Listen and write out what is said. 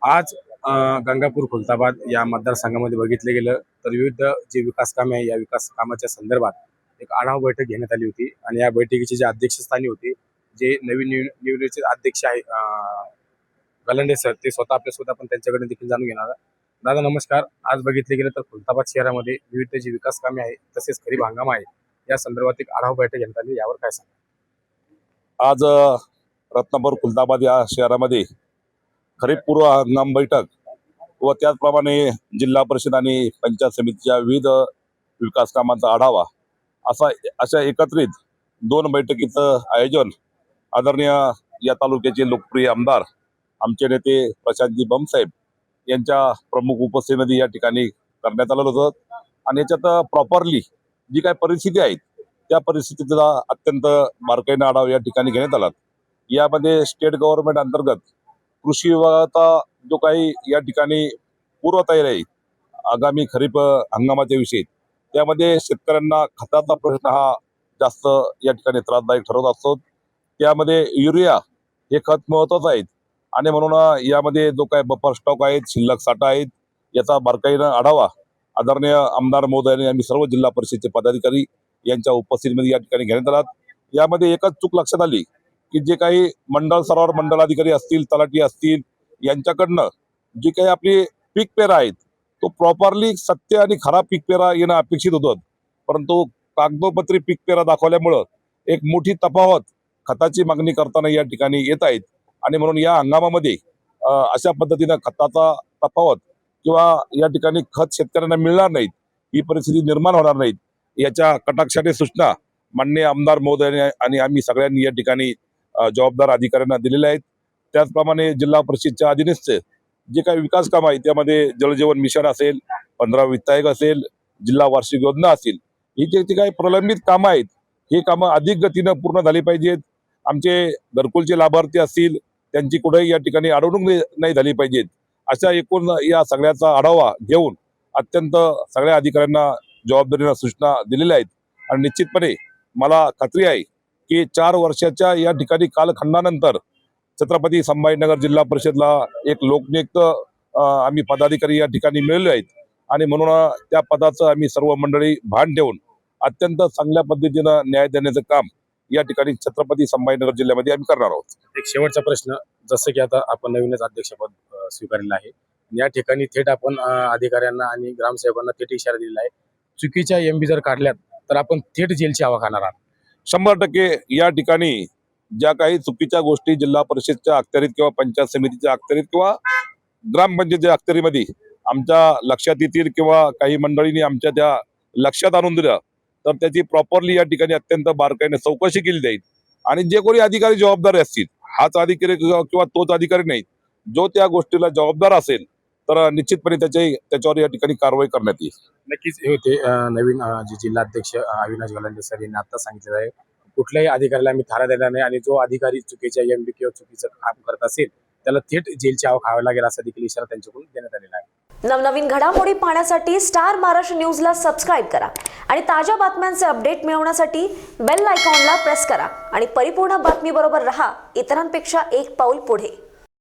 आज गंगापूर खुलताबाद या मतदारसंघामध्ये बघितलं गेलं तर विविध जे विकास कामे आहे या विकास कामाच्या संदर्भात एक आढावा बैठक घेण्यात आली होती आणि या बैठकीचे जे अध्यक्षस्थानी होते जे नवीन निवडणुकीचे अध्यक्ष आहे गलांडे सर ते स्वतः आपल्या स्वतः पण त्यांच्याकडे देखील जाणून घेणार. दादा नमस्कार. आज बघितले गेलं तर खुलताबाद शहरामध्ये विविध जी विकास कामे आहे तसेच खरीप हंगाम आहे या संदर्भात एक आढावा बैठक घेण्यात आली, यावर काय सांगा? आज रत्नापूर खुलताबाद या शहरामध्ये खरीप पूर्व हंगाम बैठक व त्याचप्रमाणे जिल्हा परिषद आणि पंचायत समितीच्या विविध विकास कामांचा आढावा अशा एकत्रित 2 बैठकीचं आयोजन आदरणीय या तालुक्याचे लोकप्रिय आमदार आमचे नेते प्रशांतजी बमसाहेब यांच्या प्रमुख उपस्थितीमध्ये या ठिकाणी करण्यात आलं होतं. आणि याच्यात प्रॉपरली जी काय परिस्थिती आहे त्या परिस्थितीचा अत्यंत बारकाईने आढावा या ठिकाणी घेण्यात आला. यामध्ये स्टेट गव्हर्नमेंट अंतर्गत कृषी विभागाचा जो काही या ठिकाणी पूर्वतयारी आहे आगामी खरीप हंगामाच्या विषयी, त्यामध्ये शेतकऱ्यांना खताचा प्रश्न हा जास्त या ठिकाणी त्रासदायक ठरत असतो. त्यामध्ये युरिया हे खत महत्वाचं आहे आणि म्हणून यामध्ये जो काही बफर स्टॉक आहेत, शिल्लक साठा आहेत, याचा बारकाईनं आढावा आदरणीय आमदार महोदयांनी आम्ही सर्व जिल्हा परिषदेचे पदाधिकारी यांच्या उपस्थितीमध्ये या ठिकाणी घेण्यात आला. यामध्ये एकच चूक लक्षात आली की जे काही मंडळ स्तरावर मंडलाधिकारी असतील, तलाठी असतील, यांच्याकडनं जी काही आपली पीक पेरा आहेत तो प्रॉपरली सत्य आणि खराब पीक पेरा येणं अपेक्षित होतं, परंतु कागदोपत्री पीक पेरा दाखवल्यामुळं एक मोठी तफावत खताची मागणी करताना या ठिकाणी येत आहेत. आणि म्हणून या हंगामामध्ये अशा पद्धतीनं खताचा तफावत किंवा या ठिकाणी खत शेतकऱ्यांना मिळणार नाहीत, ही परिस्थिती निर्माण होणार नाहीत, याच्या कटाक्षाने सूचना माननीय आमदार महोदयांनी आणि आम्ही सगळ्यांनी या ठिकाणी जबाबदार अधिकाऱ्यांना दिलेले आहेत. त्याचप्रमाणे जिल्हा परिषदच्या अधीनस्थ जे काही विकास काम आहे त्यामध्ये जलजीवन मिशन असेल, 15 वित्त आयोग असेल, जिल्हा वार्षिक योजना असेल, ही जे काही प्रलंबित कामं आहेत ही कामं अधिक गतीनं पूर्ण झाली पाहिजेत. आमचे घरकुलचे लाभार्थी असतील त्यांची कुठेही या ठिकाणी अडवणूक नाही झाली पाहिजेत. अशा एकूण या सगळ्याचा आढावा घेऊन अत्यंत सगळ्या अधिकाऱ्यांना जबाबदारीनं सूचना दिलेल्या आहेत. आणि निश्चितपणे मला खात्री आहे की 4 वर्षाच्या या ठिकाणी कालखंडानंतर छत्रपती संभाजीनगर जिल्हा परिषदला एक लोकनियुक्त आम्ही पदाधिकारी या ठिकाणी मिळाले आहेत आणि म्हणून त्या पदाचं आम्ही सर्व मंडळी भान ठेवून अत्यंत चांगल्या पद्धतीनं न्याय देण्याचं काम या ठिकाणी छत्रपती संभाजीनगर जिल्ह्यामध्ये आम्ही करणार आहोत. एक शेवटचा प्रश्न, जसं की आता आपण नवीनच अध्यक्षपद स्वीकारलेलं आहे, या ठिकाणी थेट आपण अधिकाऱ्यांना आणि ग्रामसेवकांना थेट इशारा दिलेला आहे, चुकीच्या एमबी जर काढल्यात तर आपण थेट जेलची हवा खाणार आहात. 100% या ठिकाणी ज्या काही चुकीच्या गोष्टी जिल्हा परिषदच्या अखत्यारीत किंवा पंचायत समितीच्या अखत्यारीत किंवा ग्रामपंचायतीच्या अखत्यारीमध्ये आमच्या लक्षात येतील किंवा काही मंडळींनी आमच्या त्या लक्षात आणून दिलं तर त्याची प्रॉपरली या ठिकाणी अत्यंत बारकाईने चौकशी केली जाईल. आणि जे कोणी अधिकारी जबाबदार असतील, हाच अधिकारी किंवा तोच अधिकारी नाही, जो त्या गोष्टीला जबाबदार असेल तर निश्चितपणे त्याच्यावर या ठिकाणी कारवाई करण्यात येईल. नक्कीच हे होते नवीन जे जिल्हाध्यक्ष अविनाश गलांडे सर यांनी आता सांगितलेलं आहे, कुठल्याही अधिकाऱ्याला आम्ही थारा देणार नाही आणि जो अधिकारी चुकीच्या एमबी किंवा चुकीचं काम करत असेल त्याला थेट जेलची हवा खावी लागेल असा देखील इशारा त्यांच्याकडून देण्यात आलेला आहे. नवनवीन घडामोडी पाहण्यासाठी स्टार महाराष्ट्र न्यूजला सबस्क्राईब करा आणि ताज्या बातम्यांचे अपडेट मिळवण्यासाठी बेल आयकॉनला प्रेस करा आणि परिपूर्ण बातमी बरोबर रहा, इतरांपेक्षा एक पाऊल पुढे.